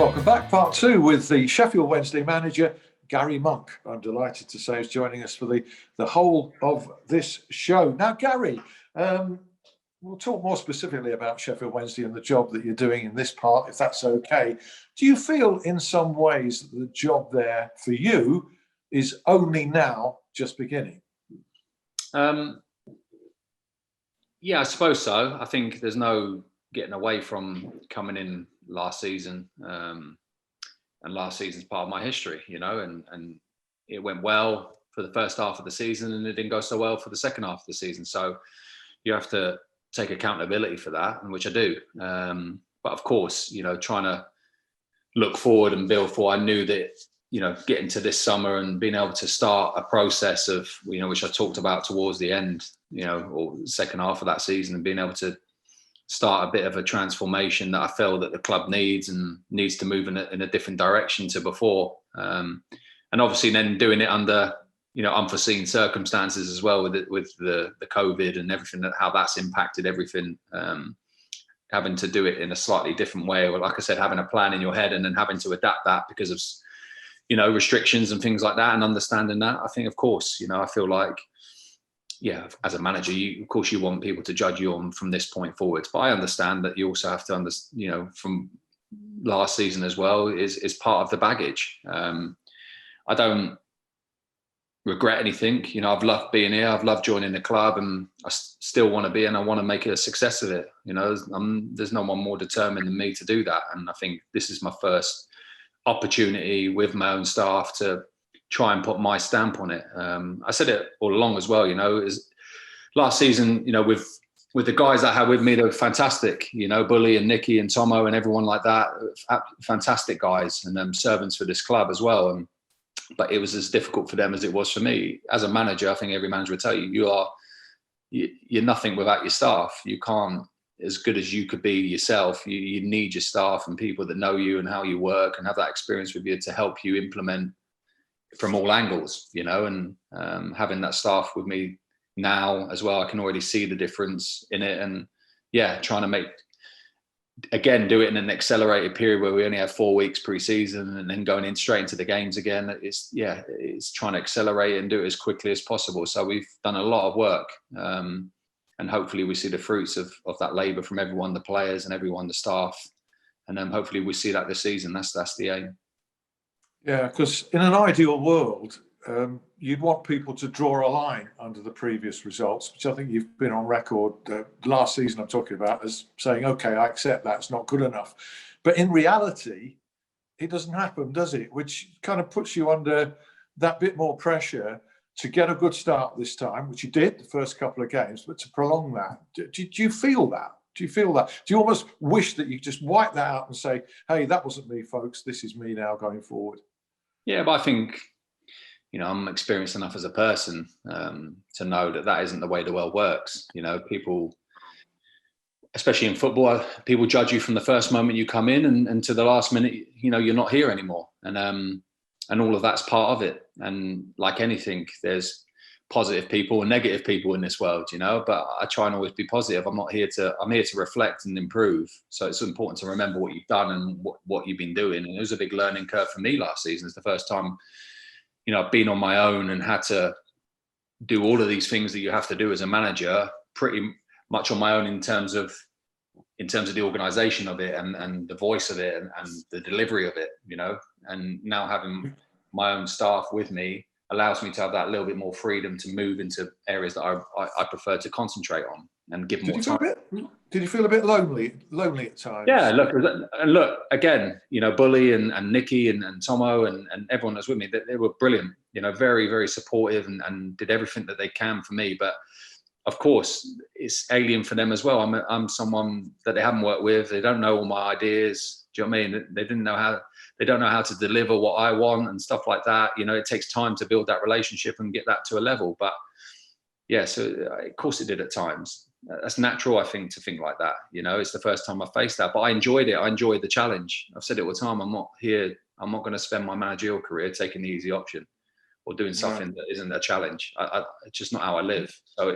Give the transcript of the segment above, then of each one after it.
Welcome back. Part two with the Sheffield Wednesday manager, Garry Monk. I'm delighted to say is joining us for the whole of this show. Now, Garry, we'll talk more specifically about Sheffield Wednesday and the job that you're doing in this part, if that's okay. Do you feel in some ways that the job there for you is only now just beginning? Yeah, I suppose so. I think there's no getting away from coming in last season, and last season's part of my history, and it went well for the first half of the season and it didn't go so well for the second half of the season. So you have to take accountability for that, and which I do. But of course, trying to look forward and build forward, I knew that, getting to this summer and being able to start a process of, which I talked about towards the end, or second half of that season, and being able to start a bit of a transformation that I feel that the club needs and needs to move in a different direction to before. And obviously then doing it under, unforeseen circumstances as well with the COVID and everything, how that's impacted everything, having to do it in a slightly different way. Or like I said, having a plan in your head and then having to adapt that because of, restrictions and things like that, and understanding that. I think, of course, I feel like, yeah, as a manager, of course you want people to judge you on from this point forwards. But I understand that you also have to understand, from last season as well, is part of the baggage. I don't regret anything. I've loved being here. I've loved joining the club, and I still want to be, and I want to make a success of it. There's no one more determined than me to do that. And I think this is my first opportunity with my own staff to try and put my stamp on it. I said it all along as well, is last season, with the guys that I had with me, they were fantastic, Bully and Nicky and Tomo and everyone like that, fantastic guys, and servants for this club as well. But it was as difficult for them as it was for me. As a manager, I think every manager would tell you, you're nothing without your staff. You can't, as good as you could be yourself, you need your staff and people that know you and how you work and have that experience with you to help you implement from all angles, and having that staff with me now as well, I can already see the difference in it. And yeah, trying to do it in an accelerated period where we only have 4 weeks pre-season and then going in straight into the games again. It's trying to accelerate and do it as quickly as possible. So we've done a lot of work, and hopefully we see the fruits of that labour from everyone, the players and everyone, the staff, and then hopefully we see that this season. That's the aim. Yeah, because in an ideal world, you'd want people to draw a line under the previous results, which I think you've been on record last season, I'm talking about, as saying, okay, I accept that's not good enough. But in reality, it doesn't happen, does it? Which kind of puts you under that bit more pressure to get a good start this time, which you did the first couple of games, but to prolong that. Do you feel that? Do you feel that? Do you almost wish that you just wipe that out and say, hey, that wasn't me, folks, this is me now going forward? Yeah, but I think, I'm experienced enough as a person to know that isn't the way the world works. People, especially in football, people judge you from the first moment you come in and to the last minute, you're not here anymore. And all of that's part of it. And like anything, there's positive people and negative people in this world, but I try and always be positive. I'm here to reflect and improve. So it's important to remember what you've done and what you've been doing. And it was a big learning curve for me last season. It's the first time, I've been on my own and had to do all of these things that you have to do as a manager, pretty much on my own in terms of the organisation of it and the voice of it and the delivery of it, and now having my own staff with me allows me to have that little bit more freedom to move into areas that I prefer to concentrate on and give more time. Did you feel a bit lonely at times? Yeah, look again, Bully and Nicky and Tomo and everyone that's with me, they were brilliant, very, very supportive and did everything that they can for me. But of course, it's alien for them as well. I'm someone that they haven't worked with. They don't know all my ideas. Do you know what I mean? They don't know how to deliver what I want and stuff like that. It takes time to build that relationship and get that to a level. But yeah, so of course it did at times. That's natural, I think, to think like that. It's the first time I faced that, but I enjoyed it. I enjoyed the challenge. I've said it all the time. I'm not going to spend my managerial career taking the easy option or doing something that isn't a challenge. It's just not how I live. So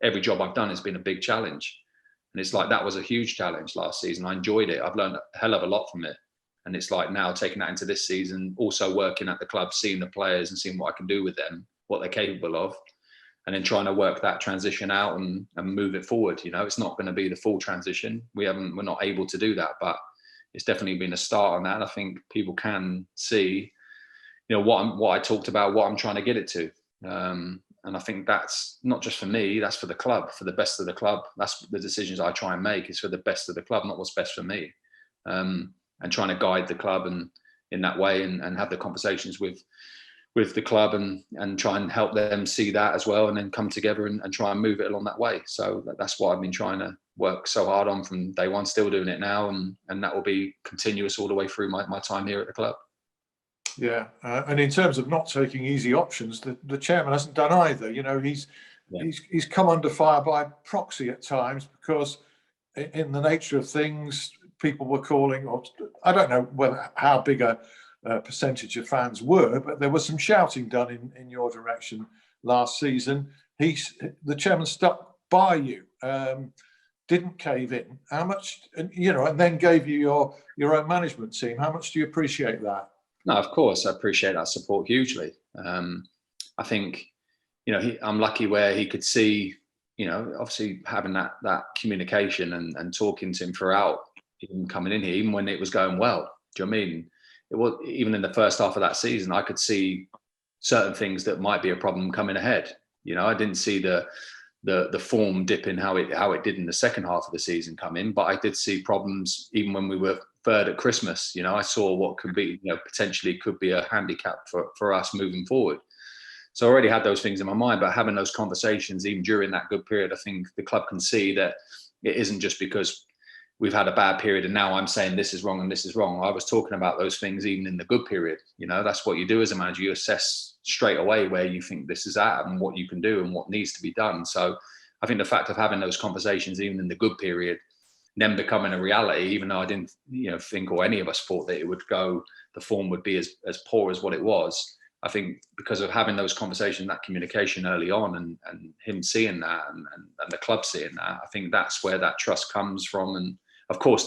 every job I've done has been a big challenge. And it's like, that was a huge challenge last season. I enjoyed it. I've learned a hell of a lot from it. And it's like now taking that into this season, also working at the club, seeing the players and seeing what I can do with them, what they're capable of, and then trying to work that transition out and move it forward. You know, it's not going to be the full transition. We're not able to do that, but it's definitely been a start on that. And I think people can see, you know, what I talked about, what I'm trying to get it to. And I think that's not just for me, that's for the club, for the best of the club. That's the decisions I try and make, is for the best of the club, not what's best for me. And trying to guide the club and in that way, and have the conversations with the club and try and help them see that as well, and then come together and try and move it along that way. So that's what I've been trying to work so hard on from day one, still doing it now, and that will be continuous all the way through my time here at the club. Yeah, and in terms of not taking easy options, the chairman hasn't done either. You know, he's come under fire by proxy at times, because in the nature of things, people were calling, or I don't know how big a percentage of fans were, but there was some shouting done in your direction last season. The chairman stuck by you, didn't cave in. How much, and then gave you your own management team. How much do you appreciate that? No, of course, I appreciate that support hugely. I think, I'm lucky where he could see, obviously having that communication and talking to him throughout, even coming in here, even when it was going well. Do you know what I mean? It was, even in the first half of that season, I could see certain things that might be a problem coming ahead. I didn't see the form dip in how it did in the second half of the season come in, but I did see problems even when we were third at Christmas. I saw what could be, potentially could be a handicap for us moving forward. So I already had those things in my mind, but having those conversations even during that good period, I think the club can see that it isn't just because we've had a bad period and now I'm saying this is wrong and this is wrong. I was talking about those things even in the good period. That's what you do as a manager. You assess straight away where you think this is at and what you can do and what needs to be done. So I think the fact of having those conversations even in the good period, then becoming a reality, even though I didn't think, or any of us thought, that it would go, the form would be as poor as what it was. I think because of having those conversations, that communication early on, and him seeing that and the club seeing that, I think that's where that trust comes from. And of course,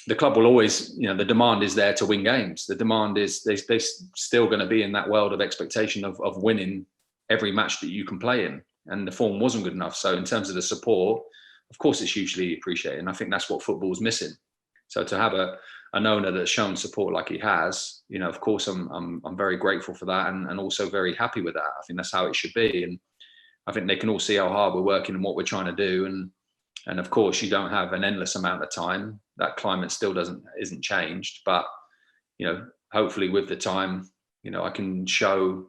the club will always, the demand is there to win games. The demand is, they're still going to be in that world of expectation of winning every match that you can play in. And the form wasn't good enough. So in terms of the support, of course, it's hugely appreciated. And I think that's what football's missing. So to have an owner that's shown support like he has, of course, I'm very grateful for that, and also very happy with that. I think that's how it should be. And I think they can all see how hard we're working and what we're trying to do. And of course, you don't have an endless amount of time. That climate still isn't changed. But, hopefully with the time, I can show,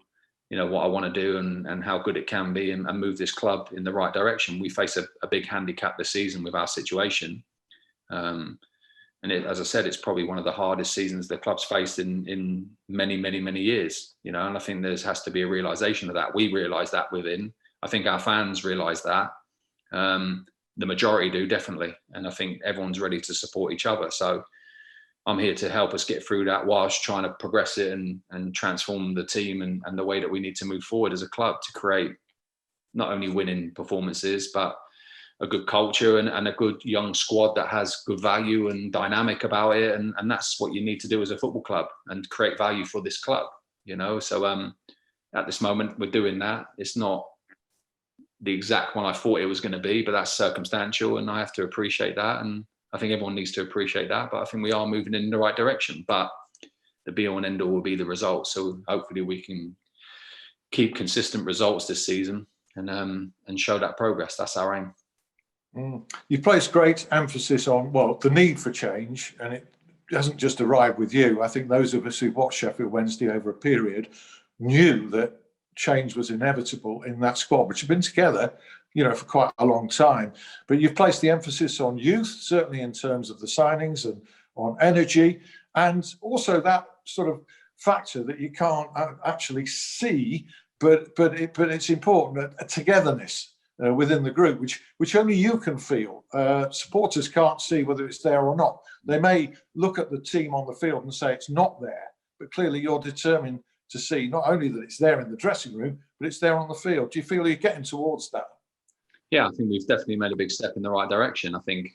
what I want to do and how good it can be, and move this club in the right direction. We face a big handicap this season with our situation. And as I said, it's probably one of the hardest seasons the club's faced in many, many, many years. And I think there has to be a realisation of that. We realise that within. I think our fans realise that. The majority do, definitely. And I think everyone's ready to support each other. So I'm here to help us get through that whilst trying to progress it and transform the team and the way that we need to move forward as a club to create not only winning performances, but a good culture and a good young squad that has good value and dynamic about it. And that's what you need to do as a football club, and create value for this club, So at this moment, we're doing that. It's not the exact one I thought it was going to be, but that's circumstantial, and I have to appreciate that. And I think everyone needs to appreciate that. But I think we are moving in the right direction. But the be all and end all will be the results. So hopefully we can keep consistent results this season and show that progress. That's our aim. You've placed great emphasis on, the need for change, and it hasn't just arrived with you. I think those of us who've watched Sheffield Wednesday over a period knew that change was inevitable in that squad, which had been together, for quite a long time. But you've placed the emphasis on youth, certainly in terms of the signings and on energy, and also that sort of factor that you can't actually see, but it's important, a togetherness within the group, which only you can feel. Supporters can't see whether it's there or not. They may look at the team on the field and say it's not there, but clearly you're determined to see not only that it's there in the dressing room, but it's there on the field. Do you feel you're getting towards that? Yeah, I think we've definitely made a big step in the right direction. I think,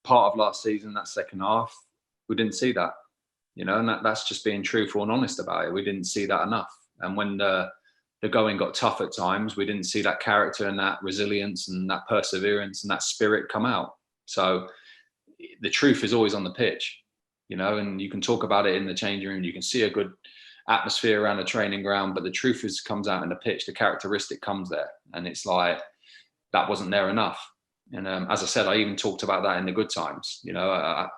part of last season, that second half, we didn't see that, you know, and that's just being truthful and honest about it. We didn't see that enough. And when the going got tough at times, we didn't see that character and that resilience and that perseverance and that spirit come out. So the truth is always on the pitch, you know, and you can talk about it in the changing room. You can see a good atmosphere around the training ground, but the truth is comes out in the pitch. The characteristic comes there, and it's like that wasn't there enough. And as I said, I even talked about that in the good times. You know,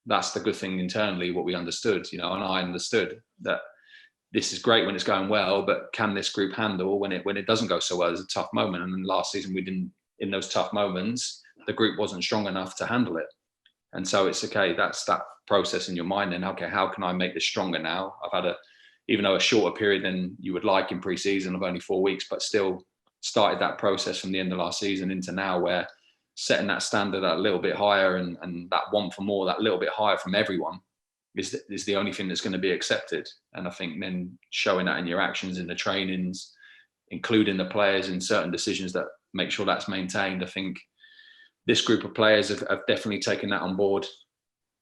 that's the good thing internally, what we understood. You know, and I understood that this is great when it's going well, but can this group handle when it doesn't go so well? There's a tough moment, and then last season we didn't. In those tough moments, the group wasn't strong enough to handle it. And so it's okay. That's that process in your mind. And okay, how can I make this stronger now? I've had even though a shorter period than you would like in pre-season of only 4 weeks, but still started that process from the end of last season into now, where setting that standard a little bit higher and that want for more, that little bit higher from everyone is the only thing that's going to be accepted. And I think then showing that in your actions, in the trainings, including the players in certain decisions that make sure that's maintained. I think this group of players have definitely taken that on board,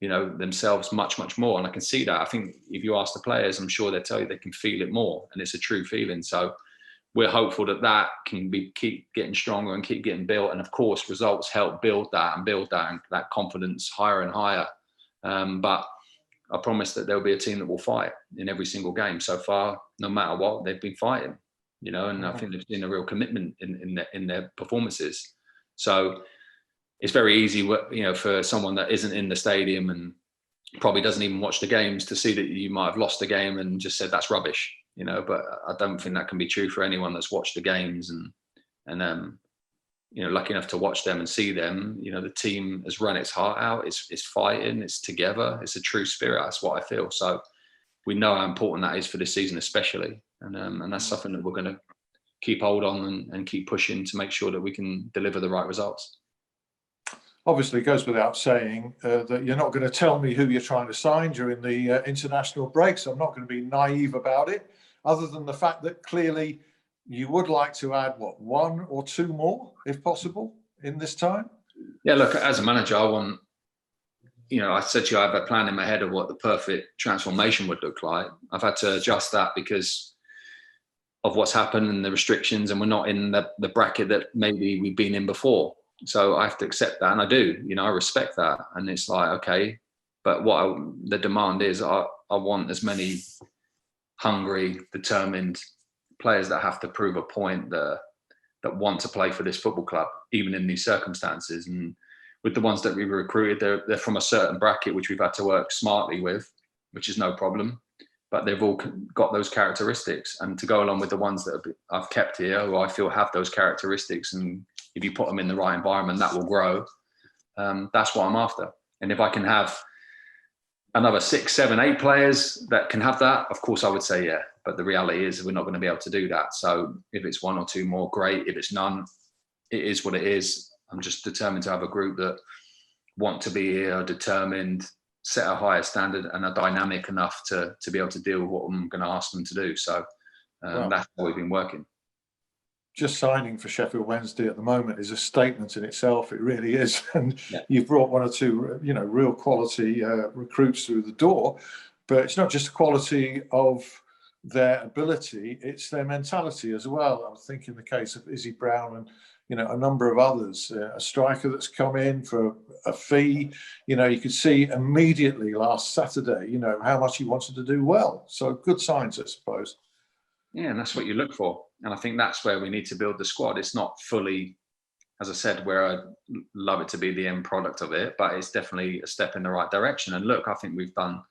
you know, themselves much, much more. And I can see that. I think if you ask the players, I'm sure they'll tell you they can feel it more, and it's a true feeling. So we're hopeful that can keep getting stronger and keep getting built. And of course, results help build that and that confidence higher and higher. But I promise that there'll be a team that will fight in every single game. So far, no matter what, they've been fighting, you know, and I think they've seen a real commitment in their performances. So it's very easy, you know, for someone that isn't in the stadium and probably doesn't even watch the games to see that you might have lost the game and just said that's rubbish, you know. But I don't think that can be true for anyone that's watched the games and you know, lucky enough to watch them and see them. You know, the team has run its heart out. It's fighting. It's together. It's a true spirit. That's what I feel. So we know how important that is for this season, especially, and that's something that we're going to keep hold on and keep pushing to make sure that we can deliver the right results. Obviously, it goes without saying that you're not going to tell me who you're trying to sign during the international break, so I'm not going to be naive about it, other than the fact that clearly you would like to add, what, 1 or 2 more, if possible, in this time? Yeah, look, as a manager, I want, you know, I said to you, I have a plan in my head of what the perfect transformation would look like. I've had to adjust that because of what's happened and the restrictions, and we're not in the bracket that maybe we've been in before. So I have to accept that, and I do. You know, I respect that, and it's like, okay, but the demand is, I want as many hungry, determined players that have to prove a point, that want to play for this football club, even in these circumstances. And with the ones that we recruited, they're from a certain bracket which we've had to work smartly with, which is no problem. But they've all got those characteristics, and to go along with the ones that I've kept here, who I feel have those characteristics, and if you put them in the right environment, that will grow. That's what I'm after. And if I can have another 6, 7, 8 players that can have that, of course I would say yeah. But the reality is we're not going to be able to do that. So if it's 1 or 2 more, great. If it's none, it is what it is. I'm just determined to have a group that want to be here, are determined, set a higher standard, and are dynamic enough to be able to deal with what I'm going to ask them to do. So that's how we've been working. Just signing for Sheffield Wednesday at the moment is a statement in itself. It really is. And yeah. You've brought 1 or 2, you know, real quality recruits through the door. But it's not just the quality of their ability, it's their mentality as well. I'm thinking the case of Izzy Brown and, you know, a number of others. A striker that's come in for a fee. You know, you could see immediately last Saturday, you know, how much he wanted to do well. So good signs, I suppose. Yeah, and that's what you look for. And I think that's where we need to build the squad. It's not fully, as I said, where I'd love it to be the end product of it, but it's definitely a step in the right direction. And look, I think we've done,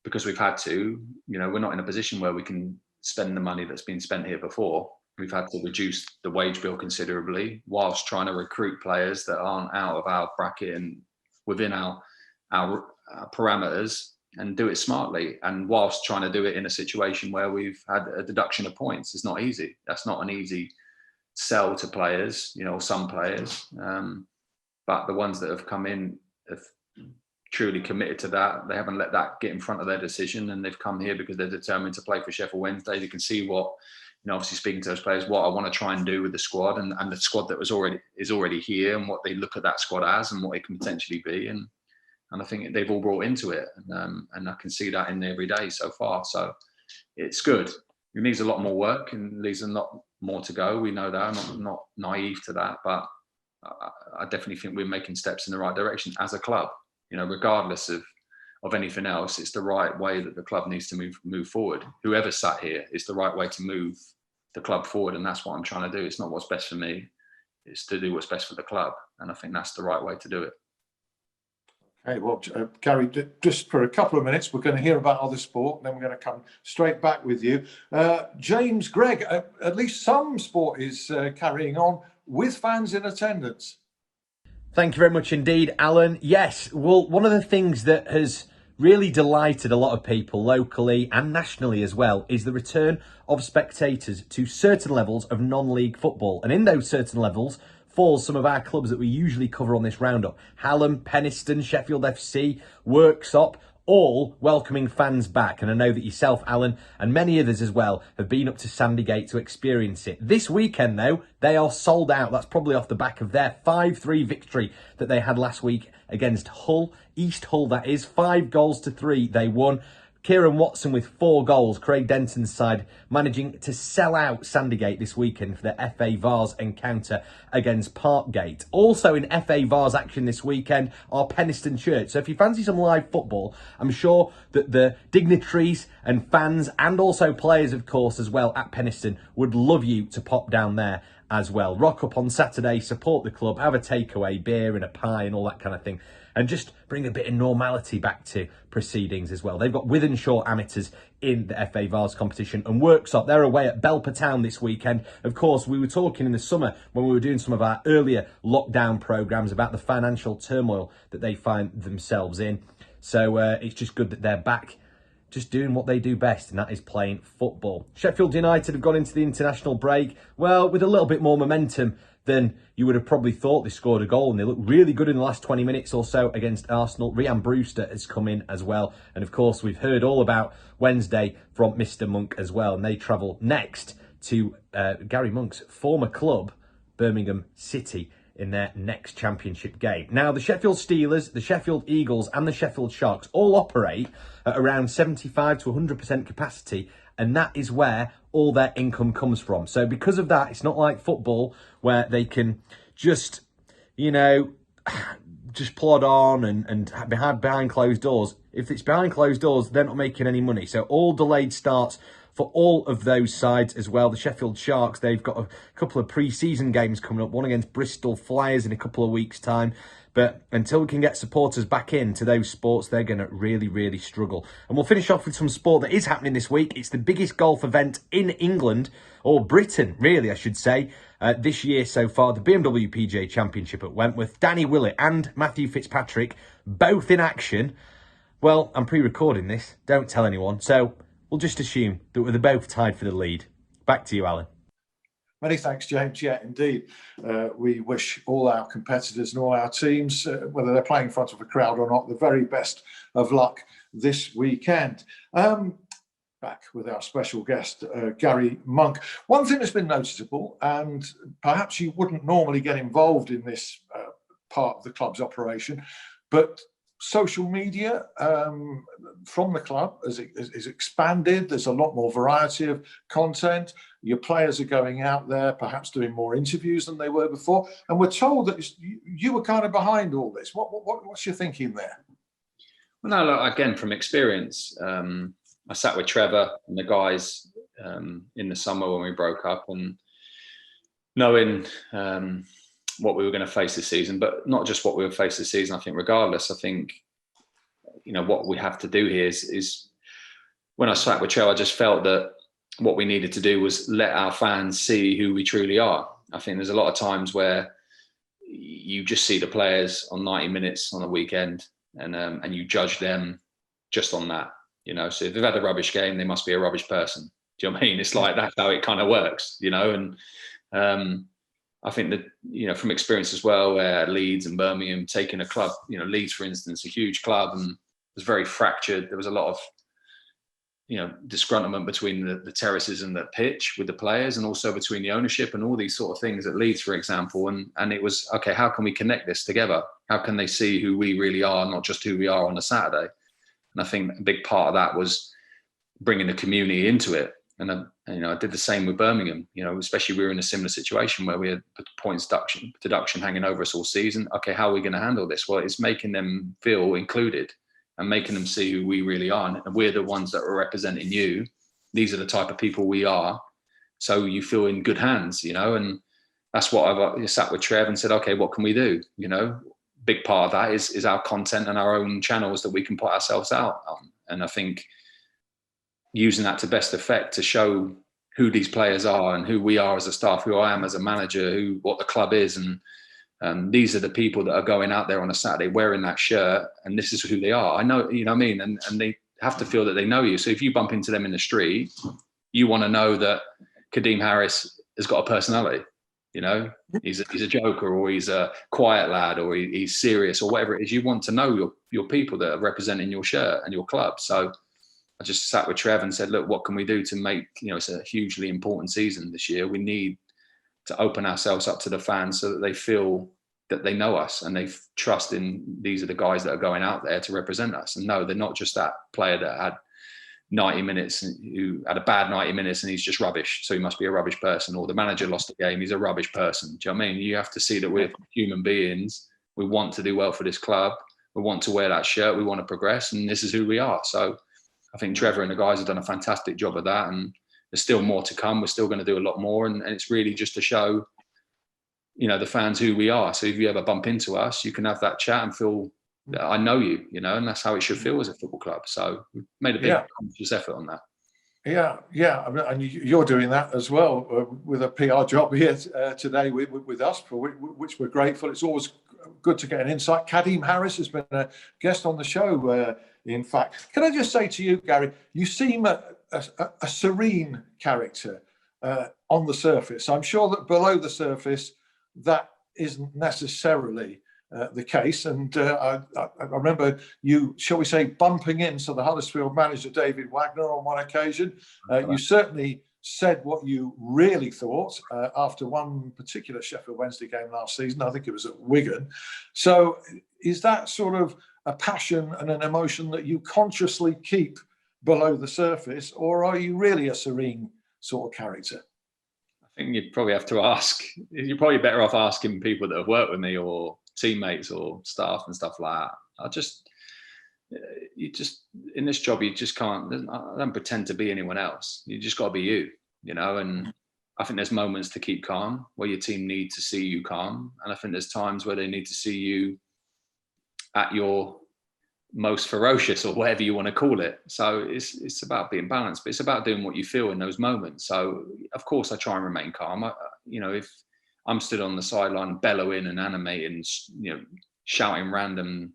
because we've had to, you know, we're not in a position where we can spend the money that's been spent here before. We've had to reduce the wage bill considerably whilst trying to recruit players that aren't out of our bracket and within our parameters, and do it smartly, and whilst trying to do it in a situation where we've had a deduction of points. It's not easy. That's not an easy sell to players, you know, some players. But the ones that have come in have truly committed to that. They haven't let that get in front of their decision, and they've come here because they're determined to play for Sheffield Wednesday. They can see what obviously speaking to those players, what I want to try and do with the squad and the squad that is already here, and what they look at that squad as and what it can potentially be. And I think they've all brought into it, and I can see that in every day so far. So it's good. It needs a lot more work, and there's a lot more to go. We know that. I'm not naive to that, but I definitely think we're making steps in the right direction as a club. Regardless of anything else, it's the right way that the club needs to move forward. Whoever sat here, it's the right way to move the club forward, and that's what I'm trying to do. It's not what's best for me; it's to do what's best for the club, and I think that's the right way to do it. Okay, well, Garry, just for a couple of minutes, we're going to hear about other sport, and then we're going to come straight back with you. James Gregg, at least some sport is carrying on with fans in attendance. Thank you very much indeed, Alan. Yes, well, one of the things that has really delighted a lot of people locally and nationally as well is the return of spectators to certain levels of non-league football. And in those certain levels falls some of our clubs that we usually cover on this roundup. Hallam, Penistone, Sheffield FC, Worksop, all welcoming fans back. And I know that yourself, Alan, and many others as well have been up to Sandygate to experience it. This weekend, though, they are sold out. That's probably off the back of their 5-3 victory that they had last week against Hull. East Hull, that is. 5-3 they won. Kieran Watson with 4 goals. Craig Denton's side managing to sell out Sandygate this weekend for the FA Vars encounter against Parkgate. Also in FA Vars action this weekend are Penistone Church. So if you fancy some live football, I'm sure that the dignitaries and fans and also players, of course, as well at Penistone would love you to pop down there as well. Rock up on Saturday, support the club, have a takeaway, beer and a pie and all that kind of thing. And just bring a bit of normality back to proceedings as well. They've got Wythenshawe amateurs in the FA Vars competition, and Worksop, they're away at Belper Town this weekend. Of course, we were talking in the summer when we were doing some of our earlier lockdown programmes about the financial turmoil that they find themselves in. So it's just good that they're back just doing what they do best, and that is playing football. Sheffield United have gone into the international break, well, with a little bit more momentum than you would have probably thought. They scored a goal and they looked really good in the last 20 minutes or so against Arsenal. Rhian Brewster has come in as well. And of course, we've heard all about Wednesday from Mr. Monk as well. And they travel next to Garry Monk's former club, Birmingham City, in their next championship game. Now, the Sheffield Steelers, the Sheffield Eagles and the Sheffield Sharks all operate at around 75 to 100% capacity, and that is where all their income comes from. So because of that, it's not like football where they can just, just plod on and behind closed doors. If it's behind closed doors, they're not making any money. So all delayed starts for all of those sides as well. The Sheffield Sharks, they've got a couple of pre-season games coming up, one against Bristol Flyers in a couple of weeks' time. But until we can get supporters back into those sports, they're going to really, really struggle. And we'll finish off with some sport that is happening this week. It's the biggest golf event in England, or Britain, really, I should say, this year so far. The BMW PGA Championship at Wentworth. Danny Willett and Matthew Fitzpatrick, both in action. Well, I'm pre-recording this. Don't tell anyone. So we'll just assume that they're both tied for the lead. Back to you, Alan. Many thanks, James. Yeah, indeed. We wish all our competitors and all our teams, whether they're playing in front of a crowd or not, the very best of luck this weekend. Back with our special guest, Garry Monk. One thing that's been noticeable, and perhaps you wouldn't normally get involved in this part of the club's operation, but social media from the club is expanded. There's a lot more variety of content. Your players are going out there, perhaps doing more interviews than they were before. And we're told that you were kind of behind all this. What's your thinking there? Well, no, look, again, from experience, I sat with Trevor and the guys in the summer when we broke up, and knowing what we were going to face this season, but not just what we would face this season. I think regardless, I think, what we have to do here is when I sat with Trevor, I just felt that what we needed to do was let our fans see who we truly are. I think there's a lot of times where you just see the players on 90 minutes on a weekend and you judge them just on that, So if they've had a rubbish game, they must be a rubbish person. Do you know what I mean? It's like that's how it kind of works, and I think that, from experience as well, where Leeds and Birmingham taking a club, Leeds, for instance, a huge club, and was very fractured. There was a lot of disgruntlement between the terraces and the pitch with the players, and also between the ownership and all these sort of things at Leeds, for example. And it was, okay, how can we connect this together? How can they see who we really are, not just who we are on a Saturday? And I think a big part of that was bringing the community into it. And I did the same with Birmingham. Especially we were in a similar situation where we had points deduction hanging over us all season. Okay, how are we going to handle this? Well, it's making them feel included and making them see who we really are. And we're the ones that are representing you. These are the type of people we are. So you feel in good hands, and that's what I've sat with Trev and said, okay, what can we do? Big part of that is our content and our own channels that we can put ourselves out on. And I think using that to best effect to show who these players are and who we are as a staff, who I am as a manager, what the club is. And these are the people that are going out there on a Saturday wearing that shirt, and this is who they are. I know, you know what I mean? And they have to feel that they know you. So if you bump into them in the street, you want to know that Kadeem Harris has got a personality. He's a joker, or he's a quiet lad, or he's serious, or whatever it is. You want to know your people that are representing your shirt and your club. So I just sat with Trev and said, look, what can we do to make, it's a hugely important season this year. We need to open ourselves up to the fans so that they feel that they know us and they trust in these are the guys that are going out there to represent us. And no, they're not just that player that had 90 minutes, who had a bad 90 minutes and he's just rubbish, so he must be a rubbish person, or the manager lost the game, he's a rubbish person. Do you know what I mean? You have to see that we're human beings. We want to do well for this club. We want to wear that shirt. We want to progress, and this is who we are. So I think Trevor and the guys have done a fantastic job of that, and there's still more to come. We're still going to do a lot more, and it's really just to show, the fans who we are. So if you ever bump into us, you can have that chat and feel that I know you, and that's how it should feel as a football club. So we've made a big conscious effort on that. Yeah. I mean, and you're doing that as well with a PR job here today with us, for which we're grateful. It's always good to get an insight. Kadeem Harris has been a guest on the show, in fact. Can I just say to you, Gary, you seem a serene character on the surface. I'm sure that below the surface, that isn't necessarily the case. And I remember you, shall we say, bumping into the Huddersfield manager, David Wagner, on one occasion. You certainly said what you really thought after one particular Sheffield Wednesday game last season. I think it was at Wigan. So is that sort of a passion and an emotion that you consciously keep below the surface, or are you really a serene sort of character? I think you'd probably have to ask. You're probably better off asking people that have worked with me, or teammates or staff and stuff like that. You just in this job, you just can't. I don't pretend to be anyone else. You just got to be you, And I think there's moments to keep calm where your team need to see you calm, and I think there's times where they need to see you at your most ferocious, or whatever you want to call it. So it's about being balanced, but it's about doing what you feel in those moments. So of course I try and remain calm. If I'm stood on the sideline bellowing and animating, shouting random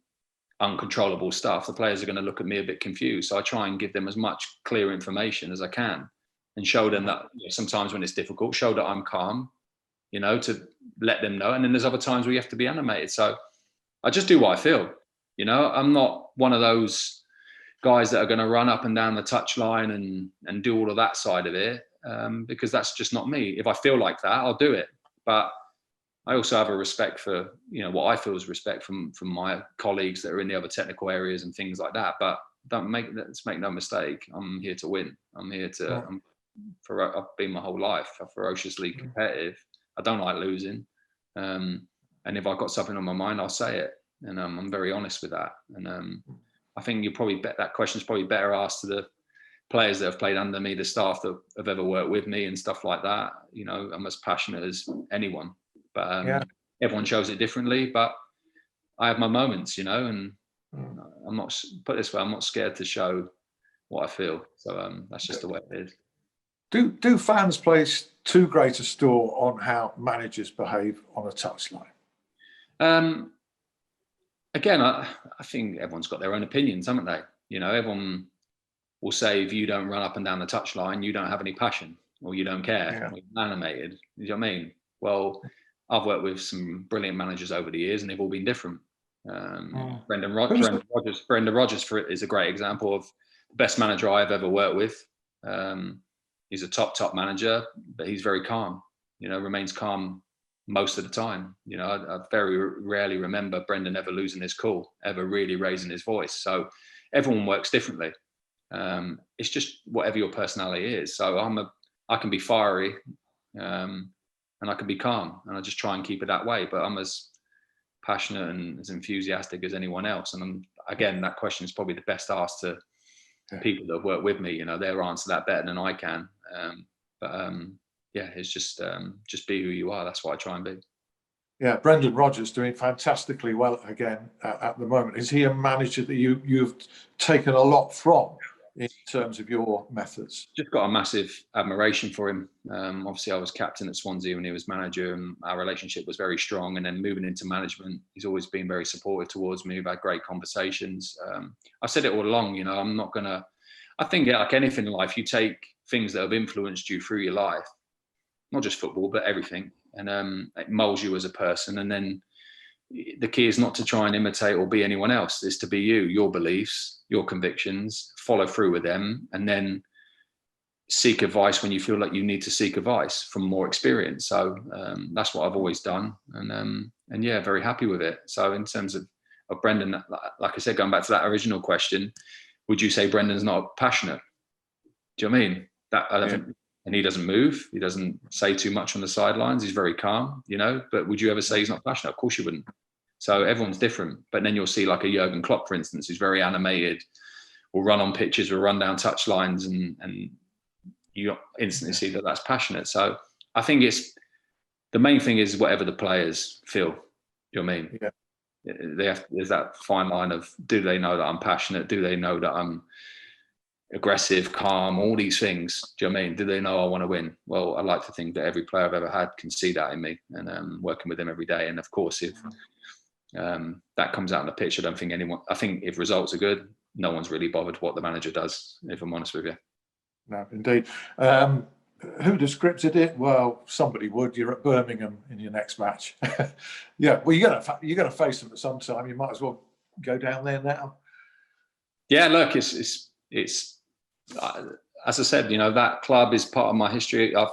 uncontrollable stuff, the players are going to look at me a bit confused. So I try and give them as much clear information as I can, and show them that sometimes when it's difficult, show that I'm calm, to let them know. And then there's other times where you have to be animated. So I just do what I feel. I'm not one of those guys that are going to run up and down the touchline and do all of that side of it, because that's just not me. If I feel like that, I'll do it. But I also have a respect for, what I feel is respect from my colleagues that are in the other technical areas and things like that. But let's make no mistake, I'm here to win. I'm here to, I've been my whole life. I'm ferociously competitive. I don't like losing. And if I've got something on my mind, I'll say it. And I'm very honest with that. And I think that question's probably better asked to the players that have played under me, the staff that have ever worked with me and stuff like that. I'm as passionate as anyone, but everyone shows it differently. But I have my moments, and I'm not, put it this way, I'm not scared to show what I feel. So that's just the way it is. Do fans place too great a store on how managers behave on a touchline? Again, I think everyone's got their own opinions, haven't they? Everyone will say if you don't run up and down the touchline, you don't have any passion, or you don't care, or you're animated. You know what I mean? Well, I've worked with some brilliant managers over the years, and they've all been different. Brendan Rodgers is a great example of the best manager I've ever worked with. He's a top manager, but he's very calm. Remains calm most of the time. I very rarely remember Brendan ever losing his cool, ever really raising his voice. So everyone works differently. It's just whatever your personality is. So I can be fiery, and I can be calm, and I just try and keep it that way. But I'm as passionate and as enthusiastic as anyone else. And again, that question is probably the best asked to people that have worked with me. They'll answer that better than I can. It's just be who you are. That's what I try and be. Yeah, Brendan Rodgers doing fantastically well again at the moment. Is he a manager that you've taken a lot from in terms of your methods? Just got a massive admiration for him. Obviously, I was captain at Swansea when he was manager, and our relationship was very strong. And then moving into management, he's always been very supportive towards me. We've had great conversations. I've said it all along, I'm not going to... I think like anything in life, you take things that have influenced you through your life, not just football, but everything. And it molds you as a person. And then the key is not to try and imitate or be anyone else. It's to be you, your beliefs, your convictions, follow through with them, and then seek advice when you feel like you need to seek advice from more experience. So that's what I've always done. And very happy with it. So in terms of Brendan, like I said, going back to that original question, would you say Brendan's not passionate? Do you know what I mean? I don't think, and he doesn't move. He doesn't say too much on the sidelines. He's very calm, but would you ever say he's not passionate? Of course you wouldn't. So everyone's different. But then you'll see like a Jurgen Klopp, for instance, who's very animated, will run on pitches, will run down touch lines, and you instantly see that that's passionate. So I think the main thing is whatever the players feel. Do you know what I mean? Yeah. There's that fine line of, do they know that I'm passionate? Do they know that I'm aggressive, calm, all these things? Do you know what I mean? Do they know I want to win? Well, I like to think that every player I've ever had can see that in me, and working with them every day. And of course, if that comes out on the pitch, I think if results are good, no one's really bothered what the manager does, if I'm honest with you. No, indeed. Who'd have scripted it? Well, somebody would. You're at Birmingham in your next match. Yeah, well, you're gonna face them at some time. You might as well go down there now. Yeah, look, it's as I said, that club is part of my history. I've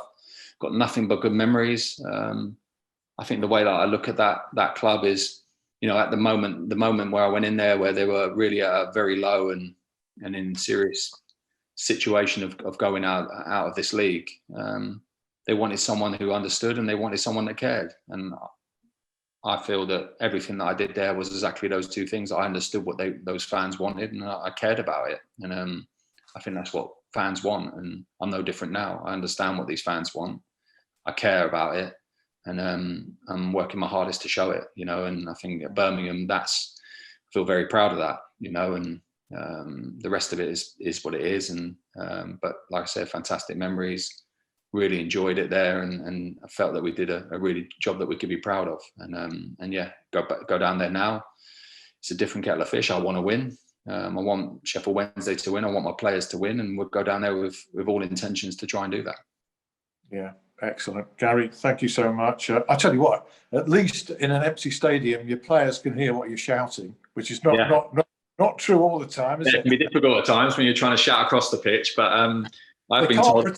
got nothing but good memories. I think the way that I look at that club is, at the moment where I went in there, where they were really at a very low and in serious situation of going out of this league. They wanted someone who understood, and they wanted someone that cared. And I feel that everything that I did there was exactly those two things. I understood what those fans wanted, and I cared about it. And I think that's what fans want. And I'm no different now. I understand what these fans want. I care about it, and I'm working my hardest to show it. And I think at Birmingham, I feel very proud of that. And the rest of it is what it is. And but like I said, fantastic memories. Really enjoyed it there, and I felt that we did a really job that we could be proud of. And go down there now. It's a different kettle of fish. I want to win. I want Sheffield Wednesday to win. I want my players to win, and we'll go down there with all intentions to try and do that. Yeah, excellent, Garry. Thank you so much. I tell you what, at least in an empty stadium, your players can hear what you're shouting, which is not true all the time, is it? It can be difficult at times when you're trying to shout across the pitch, but I've been told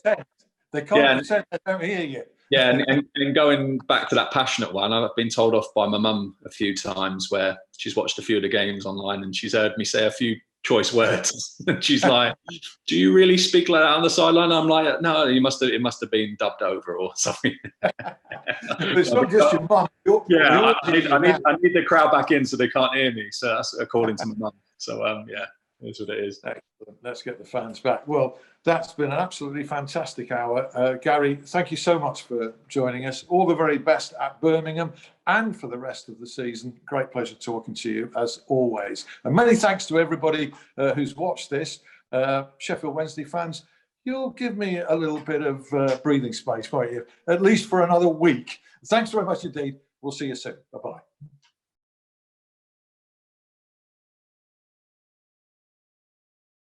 they can't pretend they don't hear you. Yeah, and going back to that passionate one, I've been told off by my mum a few times where she's watched a few of the games online and she's heard me say a few choice words. And she's like, "Do you really speak like that on the sideline?" I'm like, "No, it must have been dubbed over or something." But it's not just your mum. I need the crowd back in so they can't hear me. So that's according to my mum. So that's what it is. Excellent. Let's get the fans back. Well, that's been an absolutely fantastic hour. Garry, thank you so much for joining us. All the very best at Birmingham and for the rest of the season. Great pleasure talking to you, as always. And many thanks to everybody who's watched this. Sheffield Wednesday fans, you'll give me a little bit of breathing space, won't you? At least for another week. Thanks very much indeed. We'll see you soon. Bye-bye.